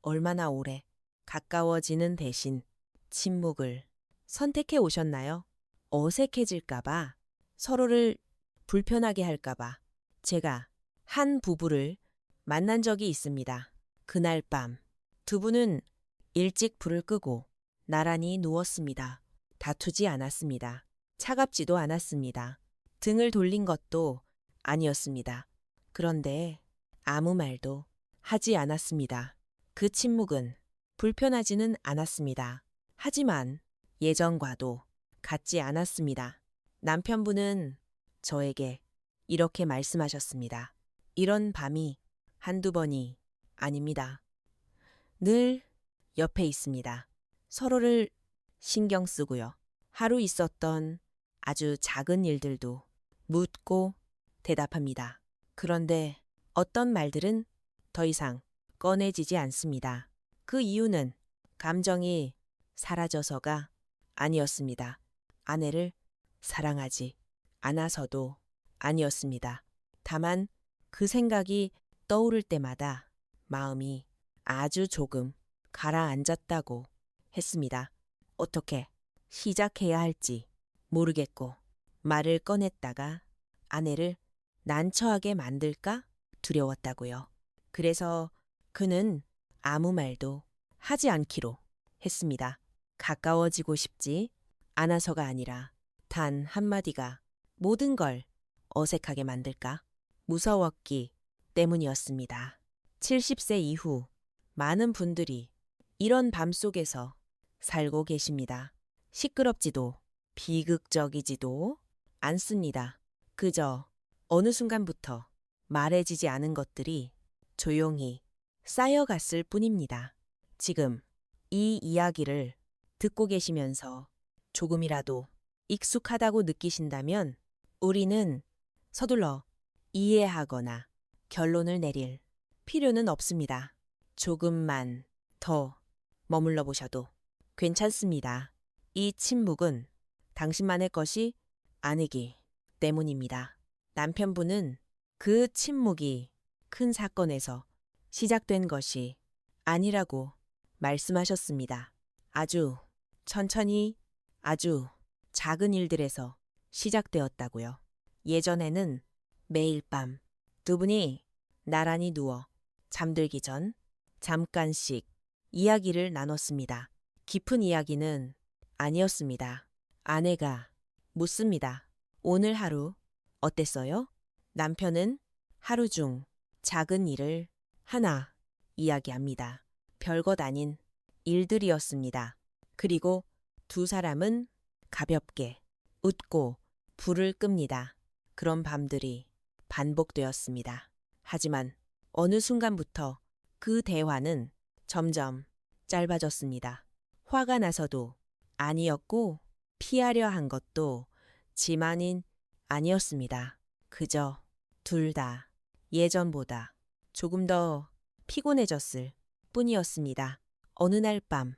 얼마나 오래 가까워지는 대신 침묵을 선택해 오셨나요? 어색해질까봐, 서로를 불편하게 할까봐. 제가 한 부부를 만난 적이 있습니다. 그날 밤, 두 분은 일찍 불을 끄고 나란히 누웠습니다. 다투지 않았습니다. 차갑지도 않았습니다. 등을 돌린 것도 아니었습니다. 그런데 아무 말도 하지 않았습니다. 그 침묵은 불편하지는 않았습니다. 하지만 예전과도 같지 않았습니다. 남편분은 저에게 이렇게 말씀하셨습니다. 이런 밤이 한두 번이 아닙니다. 늘 옆에 있습니다. 서로를 신경 쓰고요. 하루 있었던 아주 작은 일들도 묻고 대답합니다. 그런데 어떤 말들은 더 이상 꺼내지지 않습니다. 그 이유는 감정이 사라져서가 아니었습니다. 아내를 사랑하지 않아서도 아니었습니다. 다만 그 생각이 떠오를 때마다 마음이 아주 조금 가라앉았다고 했습니다. 어떻게 시작해야 할지 모르겠고 말을 꺼냈다가 아내를 난처하게 만들까 두려웠다고요. 그래서 그는 아무 말도 하지 않기로 했습니다. 가까워지고 싶지 않아서가 아니라 단 한마디가 모든 걸 어색하게 만들까 무서웠기 때문이었습니다. 70세 이후 많은 분들이 이런 밤 속에서 살고 계십니다. 시끄럽지도 비극적이지도 않습니다. 그저 어느 순간부터 말해지지 않은 것들이 조용히 쌓여갔을 뿐입니다. 지금 이 이야기를 듣고 계시면서 조금이라도 익숙하다고 느끼신다면 우리는 서둘러 이해하거나 결론을 내릴 필요는 없습니다. 조금만 더 머물러 보셔도 괜찮습니다. 이 침묵은 당신만의 것이 아니기 때문입니다. 남편분은 그 침묵이 큰 사건에서 시작된 것이 아니라고 말씀하셨습니다. 아주 천천히 아주 작은 일들에서 시작되었다고요. 예전에는 매일 밤 두 분이 나란히 누워 잠들기 전 잠깐씩 이야기를 나눴습니다. 깊은 이야기는 아니었습니다. 아내가 묻습니다. 오늘 하루 어땠어요? 남편은 하루 중 작은 일을 하나 이야기합니다. 별것 아닌 일들이었습니다. 그리고 두 사람은 가볍게 웃고 불을 끕니다. 그런 밤들이 반복되었습니다. 하지만 어느 순간부터 그 대화는 점점 짧아졌습니다. 화가 나서도 아니었고 피하려 한 것도 지만인 아니었습니다. 그저 둘 다 예전보다 조금 더 피곤해졌을 뿐이었습니다. 어느 날 밤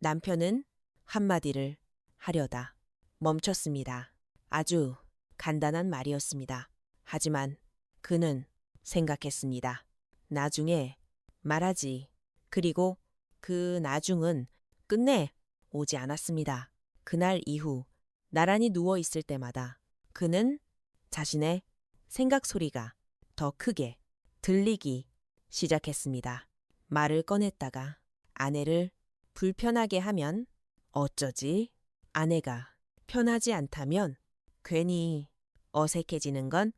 남편은 한마디를 하려다 멈췄습니다. 아주 간단한 말이었습니다. 하지만 그는 생각했습니다. 나중에 말하지. 그리고 그 나중은 끝내 오지 않았습니다. 그날 이후 나란히 누워 있을 때마다 그는 자신의 생각 소리가 더 크게 들리기 시작했습니다. 말을 꺼냈다가 아내를 불편하게 하면 어쩌지? 아내가 편하지 않다면 괜히 어색해지는 건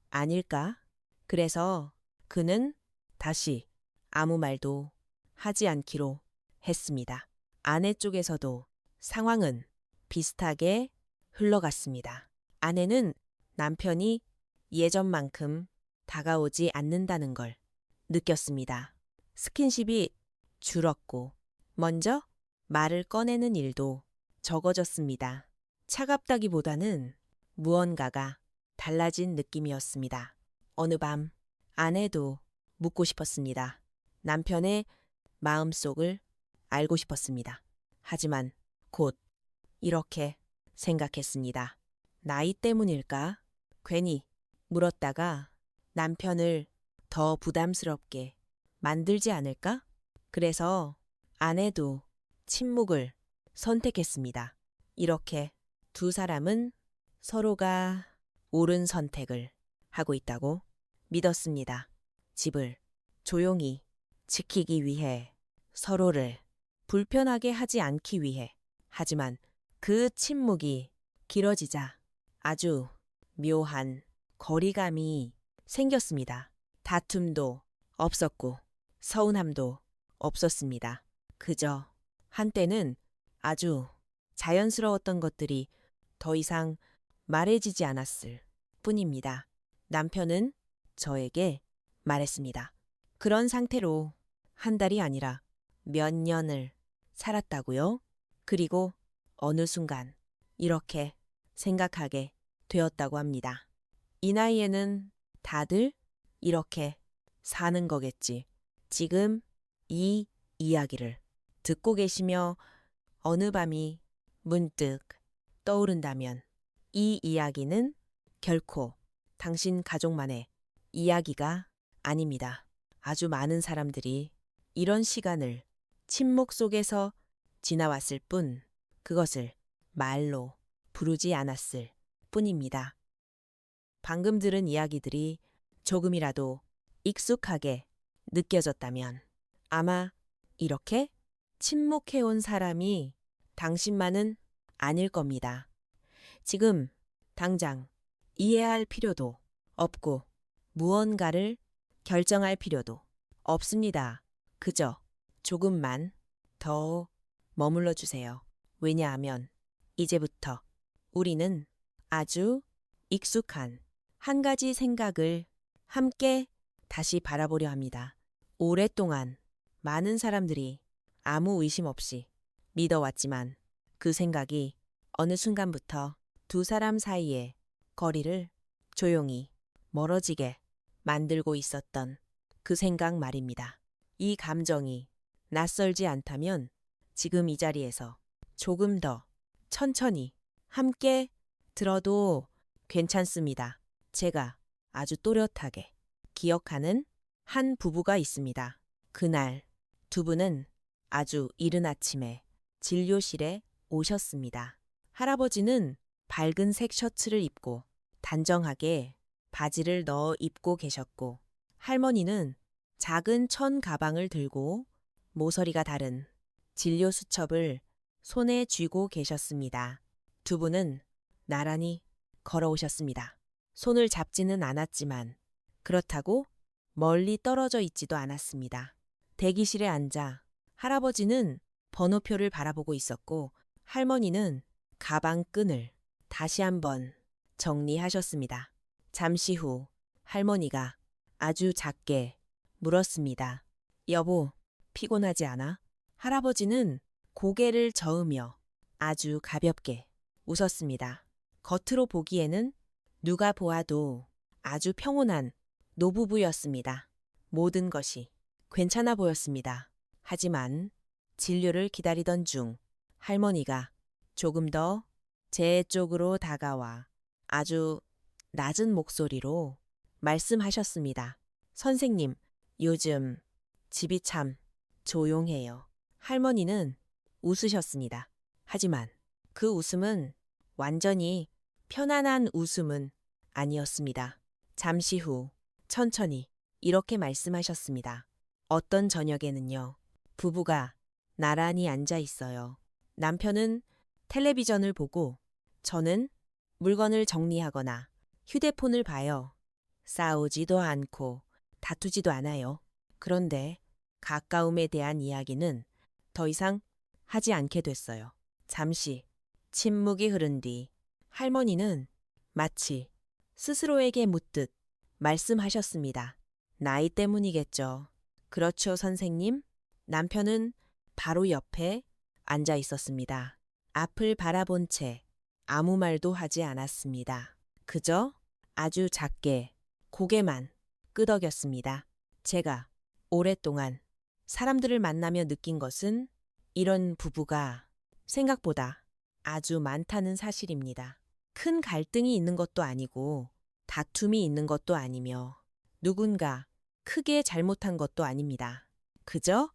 아닐까? 그래서 그는 다시 아무 말도 하지 않기로 했습니다. 아내 쪽에서도 상황은 비슷하게 흘러갔습니다. 아내는 남편이 예전만큼 다가오지 않는다는 걸 느꼈습니다. 스킨십이 줄었고 먼저 말을 꺼내는 일도 적어졌습니다. 차갑다기보다는 무언가가 달라진 느낌이었습니다. 어느 밤 아내도 묻고 싶었습니다. 남편의 마음속을 알고 싶었습니다. 하지만 곧 이렇게 생각했습니다. 나이 때문일까? 괜히 물었다가 남편을 더 부담스럽게 만들지 않을까? 그래서 아내도 침묵을 선택했습니다. 이렇게 두 사람은 서로가 옳은 선택을 하고 있다고 믿었습니다. 집을 조용히 지키기 위해, 서로를 불편하게 하지 않기 위해. 하지만 그 침묵이 길어지자 아주 묘한 거리감이 생겼습니다. 다툼도 없었고 서운함도 없었습니다. 그저 한때는 아주 자연스러웠던 것들이 더 이상 말해지지 않았을 뿐입니다. 남편은 저에게 말했습니다. 그런 상태로 한 달이 아니라 몇 년을 살았다고요? 그리고 어느 순간 이렇게 생각하게 되었다고 합니다. 이 나이에는 다들 이렇게 사는 거겠지. 지금 이 이야기를 듣고 계시며 어느 밤이 문득 떠오른다면 이 이야기는 결코 당신 가족만의 이야기가 아닙니다. 아주 많은 사람들이 이런 시간을 침묵 속에서 지나왔을 뿐 그것을 말로 부르지 않았을 뿐입니다. 방금 들은 이야기들이 조금이라도 익숙하게 느껴졌다면 아마 이렇게 침묵해온 사람이 당신만은 아닐 겁니다. 지금 당장 이해할 필요도 없고 무언가를 결정할 필요도 없습니다. 그저 조금만 더 머물러 주세요. 왜냐하면 이제부터 우리는 아주 익숙한 한 가지 생각을 함께 다시 바라보려 합니다. 오랫동안 많은 사람들이 아무 의심 없이 믿어왔지만 그 생각이 어느 순간부터 두 사람 사이의 거리를 조용히 멀어지게 만들고 있었던 그 생각 말입니다. 이 감정이 낯설지 않다면 지금 이 자리에서 조금 더 천천히 함께 들어도 괜찮습니다. 제가 아주 또렷하게 기억하는 한 부부가 있습니다. 그날 두 분은 아주 이른 아침에 진료실에 오셨습니다. 할아버지는 밝은색 셔츠를 입고 단정하게 바지를 넣어 입고 계셨고 할머니는 작은 천 가방을 들고 모서리가 다른 진료 수첩을 손에 쥐고 계셨습니다. 두 분은 나란히 걸어오셨습니다. 손을 잡지는 않았지만 그렇다고 멀리 떨어져 있지도 않았습니다. 대기실에 앉아 할아버지는 번호표를 바라보고 있었고 할머니는 가방 끈을 다시 한번 정리하셨습니다. 잠시 후 할머니가 아주 작게 물었습니다. 여보, 피곤하지 않아? 할아버지는 고개를 저으며 아주 가볍게 웃었습니다. 겉으로 보기에는 누가 보아도 아주 평온한 노부부였습니다. 모든 것이 괜찮아 보였습니다. 하지만 진료를 기다리던 중 할머니가 조금 더 제 쪽으로 다가와 아주 낮은 목소리로 말씀하셨습니다. 선생님, 요즘 집이 참 조용해요. 할머니는 웃으셨습니다. 하지만 그 웃음은 완전히 편안한 웃음은 아니었습니다. 잠시 후 천천히 이렇게 말씀하셨습니다. 어떤 저녁에는요, 부부가 나란히 앉아 있어요. 남편은 텔레비전을 보고 저는 물건을 정리하거나 휴대폰을 봐요. 싸우지도 않고 다투지도 않아요. 그런데 가까움에 대한 이야기는 더 이상 하지 않게 됐어요. 잠시 침묵이 흐른 뒤 할머니는 마치 스스로에게 묻듯 말씀하셨습니다. 나이 때문이겠죠. 그렇죠, 선생님? 남편은 바로 옆에 앉아 있었습니다. 앞을 바라본 채 아무 말도 하지 않았습니다. 그저 아주 작게 고개만 끄덕였습니다. 제가 오랫동안 사람들을 만나며 느낀 것은 이런 부부가 생각보다 아주 많다는 사실입니다. 큰 갈등이 있는 것도 아니고 다툼이 있는 것도 아니며 누군가 크게 잘못한 것도 아닙니다. 그저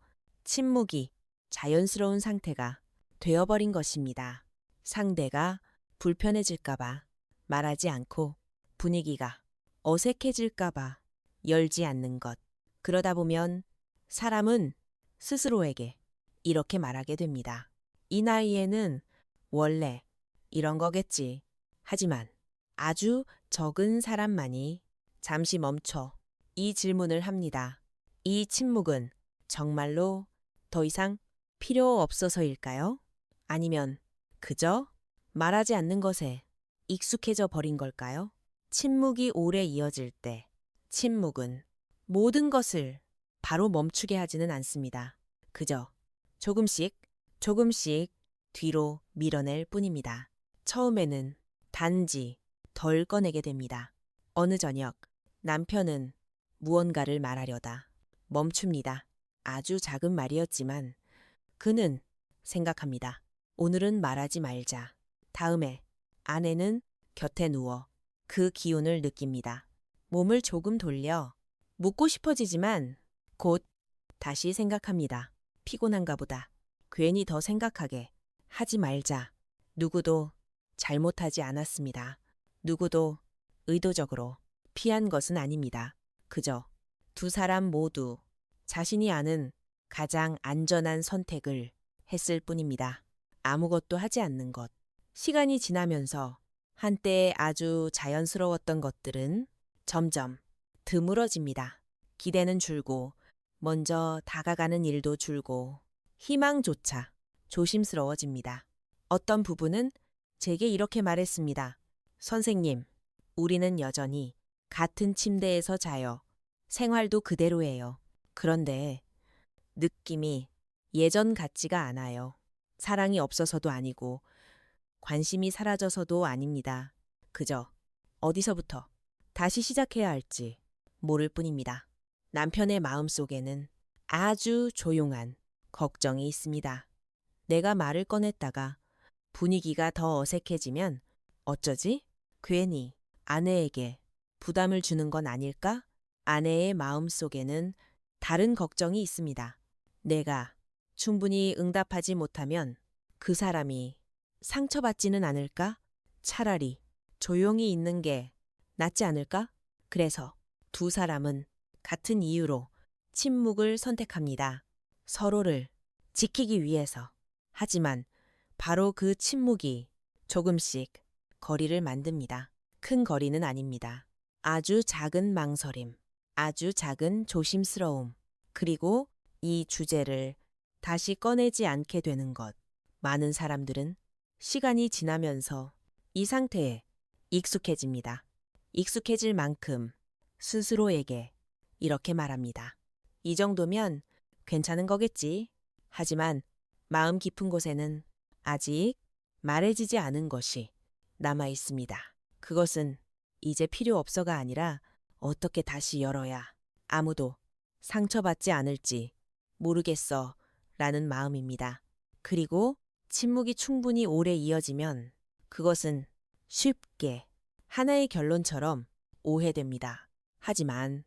침묵이 자연스러운 상태가 되어버린 것입니다. 상대가 불편해질까봐 말하지 않고 분위기가 어색해질까봐 열지 않는 것. 그러다 보면 사람은 스스로에게 이렇게 말하게 됩니다. 이 나이에는 원래 이런 거겠지. 하지만 아주 적은 사람만이 잠시 멈춰 이 질문을 합니다. 이 침묵은 정말로 더 이상 필요 없어서일까요? 아니면 그저 말하지 않는 것에 익숙해져 버린 걸까요? 침묵이 오래 이어질 때 침묵은 모든 것을 바로 멈추게 하지는 않습니다. 그저 조금씩 조금씩 뒤로 밀어낼 뿐입니다. 처음에는 단지 덜 꺼내게 됩니다. 어느 저녁 남편은 무언가를 말하려다 멈춥니다. 아주 작은 말이었지만 그는 생각합니다. 오늘은 말하지 말자. 다음에 아내는 곁에 누워 그 기운을 느낍니다. 몸을 조금 돌려 묻고 싶어지지만 곧 다시 생각합니다. 피곤한가 보다. 괜히 더 생각하게 하지 말자. 누구도 잘못하지 않았습니다. 누구도 의도적으로 피한 것은 아닙니다. 그저 두 사람 모두 자신이 아는 가장 안전한 선택을 했을 뿐입니다. 아무것도 하지 않는 것. 시간이 지나면서 한때 아주 자연스러웠던 것들은 점점 드물어집니다. 기대는 줄고 먼저 다가가는 일도 줄고 희망조차 조심스러워집니다. 어떤 부부는 제게 이렇게 말했습니다. 선생님, 우리는 여전히 같은 침대에서 자요. 생활도 그대로예요. 그런데 느낌이 예전 같지가 않아요. 사랑이 없어서도 아니고 관심이 사라져서도 아닙니다. 그저 어디서부터 다시 시작해야 할지 모를 뿐입니다. 남편의 마음속에는 아주 조용한 걱정이 있습니다. 내가 말을 꺼냈다가 분위기가 더 어색해지면 어쩌지? 괜히 아내에게 부담을 주는 건 아닐까? 아내의 마음속에는 다른 걱정이 있습니다. 내가 충분히 응답하지 못하면 그 사람이 상처받지는 않을까? 차라리 조용히 있는 게 낫지 않을까? 그래서 두 사람은 같은 이유로 침묵을 선택합니다. 서로를 지키기 위해서. 하지만 바로 그 침묵이 조금씩 거리를 만듭니다. 큰 거리는 아닙니다. 아주 작은 망설임, 아주 작은 조심스러움, 그리고 이 주제를 다시 꺼내지 않게 되는 것. 많은 사람들은 시간이 지나면서 이 상태에 익숙해집니다. 익숙해질 만큼 스스로에게 이렇게 말합니다. 이 정도면 괜찮은 거겠지. 하지만 마음 깊은 곳에는 아직 말해지지 않은 것이 남아 있습니다. 그것은 이제 필요 없어가 아니라 어떻게 다시 열어야 아무도 상처받지 않을지 모르겠어 라는 마음입니다. 그리고 침묵이 충분히 오래 이어지면 그것은 쉽게 하나의 결론처럼 오해됩니다. 하지만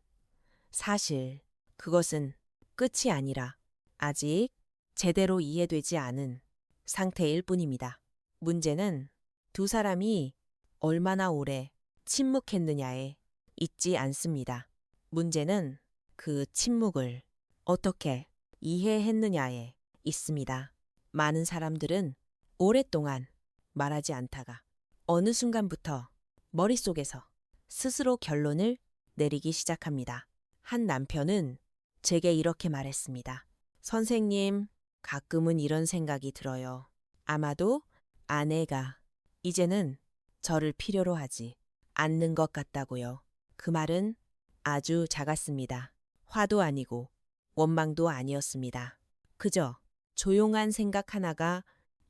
사실 그것은 끝이 아니라 아직 제대로 이해되지 않은 상태일 뿐입니다. 문제는 두 사람이 얼마나 오래 침묵했느냐에 있지 않습니다. 문제는 그 침묵을 어떻게 이해했느냐에 있습니다. 많은 사람들은 오랫동안 말하지 않다가 어느 순간부터 머릿속에서 스스로 결론을 내리기 시작합니다. 한 남편은 제게 이렇게 말했습니다. 선생님, 가끔은 이런 생각이 들어요. 아마도 아내가 이제는 저를 필요로 하지 않는 것 같다고요. 그 말은 아주 작았습니다. 화도 아니고 원망도 아니었습니다. 그저 조용한 생각 하나가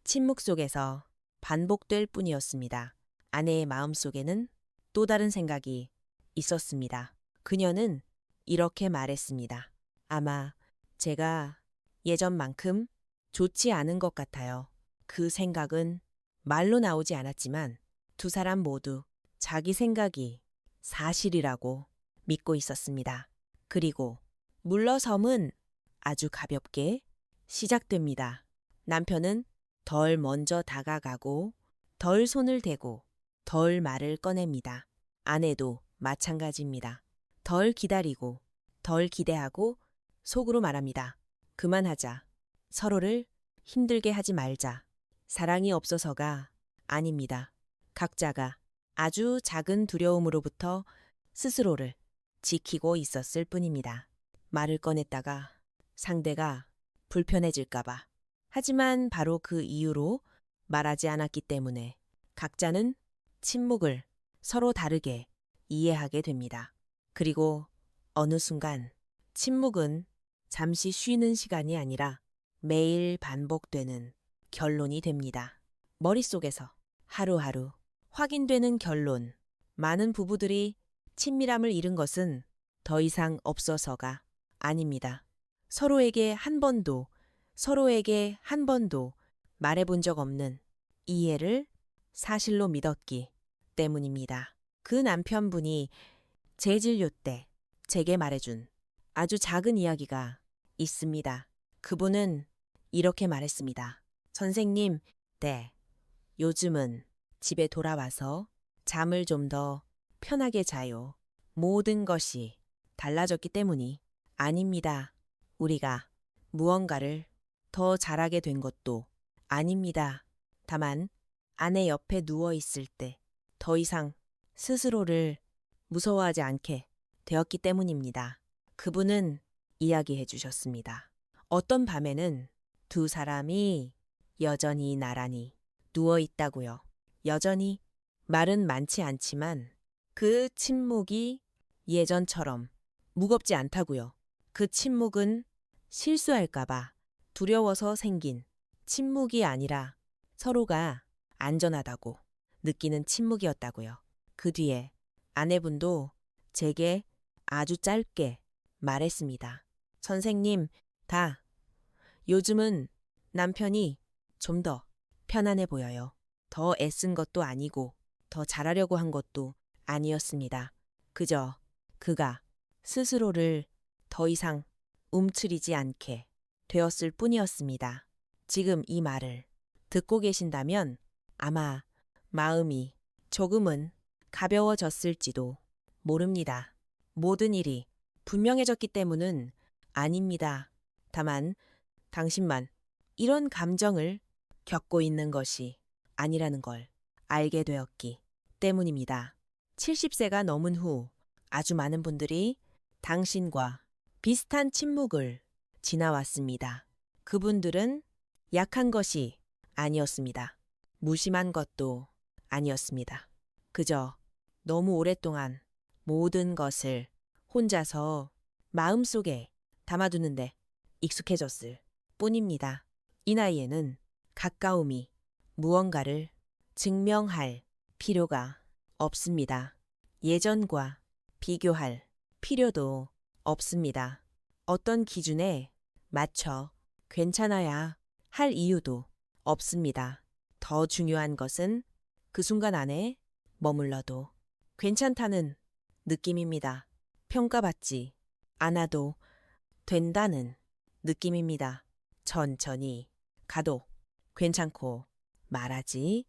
침묵 속에서 반복될 뿐이었습니다. 아내의 마음속에는 또 다른 생각이 있었습니다. 그녀는 이렇게 말했습니다. 아마 제가 예전만큼 좋지 않은 것 같아요. 그 생각은 말로 나오지 않았지만 두 사람 모두 자기 생각이 사실이라고 믿고 있었습니다. 그리고 물러섬은 아주 가볍게 시작됩니다. 남편은 덜 먼저 다가가고, 덜 손을 대고, 덜 말을 꺼냅니다. 아내도 마찬가지입니다. 덜 기다리고, 덜 기대하고, 속으로 말합니다. 그만하자. 서로를 힘들게 하지 말자. 사랑이 없어서가 아닙니다. 각자가 아주 작은 두려움으로부터 스스로를 지키고 있었을 뿐입니다. 말을 꺼냈다가 상대가 불편해질까봐. 하지만 바로 그 이유로 말하지 않았기 때문에 각자는 침묵을 서로 다르게 이해하게 됩니다. 그리고 어느 순간 침묵은 잠시 쉬는 시간이 아니라 매일 반복되는 결론이 됩니다. 머릿속에서 하루하루 확인되는 결론. 많은 부부들이 친밀함을 잃은 것은 더 이상 없어서가 아닙니다. 서로에게 한 번도 말해본 적 없는 이해를 사실로 믿었기 때문입니다. 그 남편분이 제 진료 때 제게 말해준 아주 작은 이야기가 있습니다. 그분은 이렇게 말했습니다. 선생님, 네. 요즘은 집에 돌아와서 잠을 좀 더 편하게 자요. 모든 것이 달라졌기 때문이 아닙니다. 우리가 무언가를 더 잘하게 된 것도 아닙니다. 다만 아내 옆에 누워 있을 때 더 이상 스스로를 무서워하지 않게 되었기 때문입니다. 그분은 이야기해 주셨습니다. 어떤 밤에는 두 사람이 여전히 나란히 누워 있다고요. 여전히 말은 많지 않지만 그 침묵이 예전처럼 무겁지 않다고요. 그 침묵은 실수할까봐 두려워서 생긴 침묵이 아니라 서로가 안전하다고 느끼는 침묵이었다고요. 그 뒤에 아내분도 제게 아주 짧게 말했습니다. 선생님, 다 요즘은 남편이 좀 더 편안해 보여요. 더 애쓴 것도 아니고 더 잘하려고 한 것도 아니었습니다. 그저 그가 스스로를 더 이상 움츠리지 않게 되었을 뿐이었습니다. 지금 이 말을 듣고 계신다면 아마 마음이 조금은 가벼워졌을지도 모릅니다. 모든 일이 분명해졌기 때문은 아닙니다. 다만 당신만 이런 감정을 겪고 있는 것이 아니라는 걸 알게 되었기 때문입니다. 70세가 넘은 후 아주 많은 분들이 당신과 비슷한 침묵을 지나왔습니다. 그분들은 약한 것이 아니었습니다. 무심한 것도 아니었습니다. 그저 너무 오랫동안 모든 것을 혼자서 마음속에 담아두는데 익숙해졌을 뿐입니다. 이 나이에는 가까움이 무언가를 증명할 필요가 없습니다. 예전과 비교할 필요도 없습니다. 어떤 기준에 맞춰 괜찮아야 할 이유도 없습니다. 더 중요한 것은 그 순간 안에 머물러도 괜찮다는 느낌입니다. 평가받지 않아도 된다는 느낌입니다. 천천히 가도 괜찮고 말하지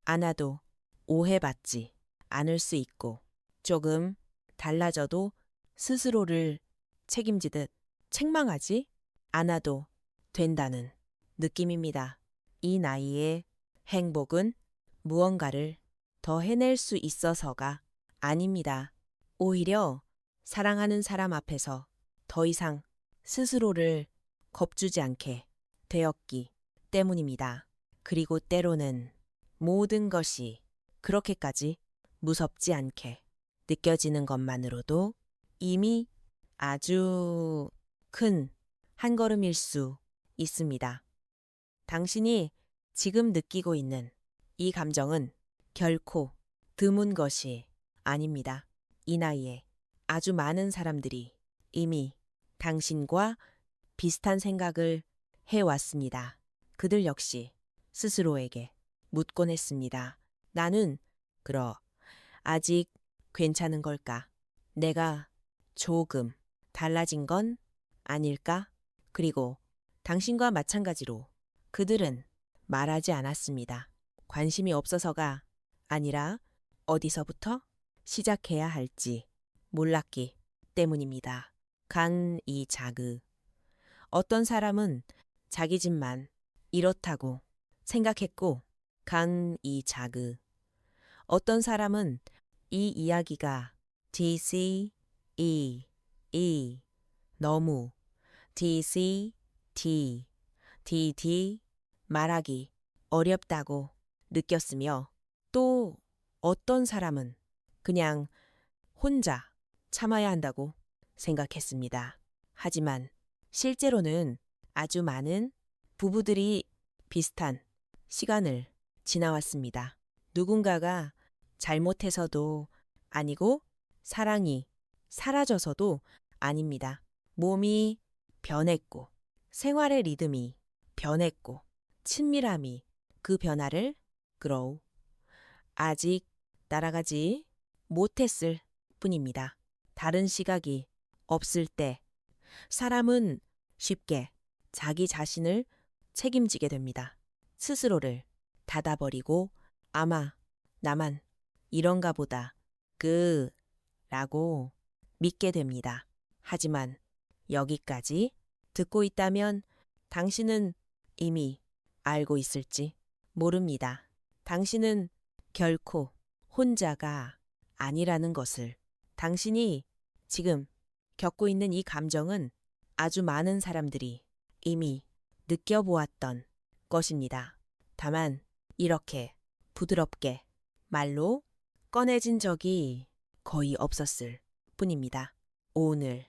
않아도 오해받지 않을 수 있고 조금 달라져도 스스로를 책임지듯 책망하지 않아도 된다는 느낌입니다. 이 나이에 행복은 무언가를 더 해낼 수 있어서가 아닙니다. 오히려 사랑하는 사람 앞에서 더 이상 스스로를 겁주지 않게 되었기 때문입니다. 그리고 때로는 모든 것이 그렇게까지 무섭지 않게 느껴지는 것만으로도 이미 아주 큰 한 걸음일 수 있습니다. 당신이 지금 느끼고 있는 이 감정은 결코 드문 것이 아닙니다. 이 나이에 아주 많은 사람들이 이미 당신과 비슷한 생각을 해왔습니다. 그들 역시 스스로에게 묻곤 했습니다. 나는 아직 괜찮은 걸까? 내가 조금 달라진 건 아닐까? 그리고 당신과 마찬가지로 그들은 말하지 않았습니다. 관심이 없어서가 아니라 어디서부터 시작해야 할지 몰랐기 때문입니다. 간 이 자그. 어떤 사람은 자기 집만 이렇다고 생각했고, 간 이 자그. 어떤 사람은 이 이야기가 DC, E 너무 DC, DD 말하기 어렵다고 느꼈으며, 또 어떤 사람은 그냥 혼자 참아야 한다고 생각했습니다. 하지만 실제로는 아주 많은 부부들이 비슷한 시간을 지나왔습니다. 누군가가 잘못해서도 아니고 사랑이 사라져서도 아닙니다. 몸이 변했고 생활의 리듬이 변했고 친밀함이 그 변화를 grow 아직 따라가지 못했을 뿐입니다. 다른 시각이 없을 때 사람은 쉽게 자기 자신을 책임지게 됩니다. 스스로를 닫아버리고 아마 나만 이런가 보다 라고 믿게 됩니다. 하지만 여기까지 듣고 있다면 당신은 이미 알고 있을지 모릅니다. 당신은 결코 혼자가 아니라는 것을. 당신이 지금 겪고 있는 이 감정은 아주 많은 사람들이 이미 느껴보았던 것입니다. 다만 이렇게 부드럽게 말로 꺼내진 적이 거의 없었을 뿐입니다. 오늘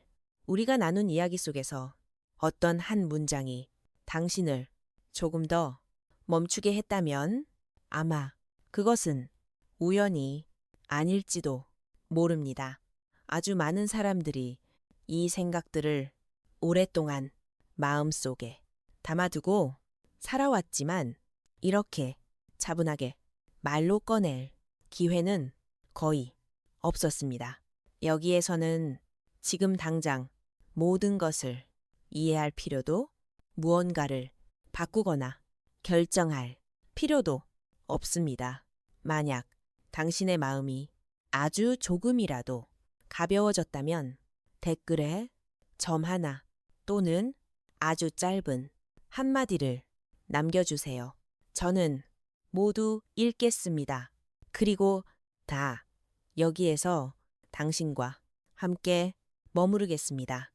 우리가 나눈 이야기 속에서 어떤 한 문장이 당신을 조금 더 멈추게 했다면 아마 그것은 우연이 아닐지도 모릅니다. 아주 많은 사람들이 이 생각들을 오랫동안 마음속에 담아두고 살아왔지만 이렇게 차분하게 말로 꺼낼 기회는 거의 없었습니다. 여기에서는 지금 당장 모든 것을 이해할 필요도 무언가를 바꾸거나 결정할 필요도 없습니다. 만약 당신의 마음이 아주 조금이라도 가벼워졌다면 댓글에 점 하나 또는 아주 짧은 한마디를 남겨주세요. 저는 모두 읽겠습니다. 그리고 다 여기에서 당신과 함께 머무르겠습니다.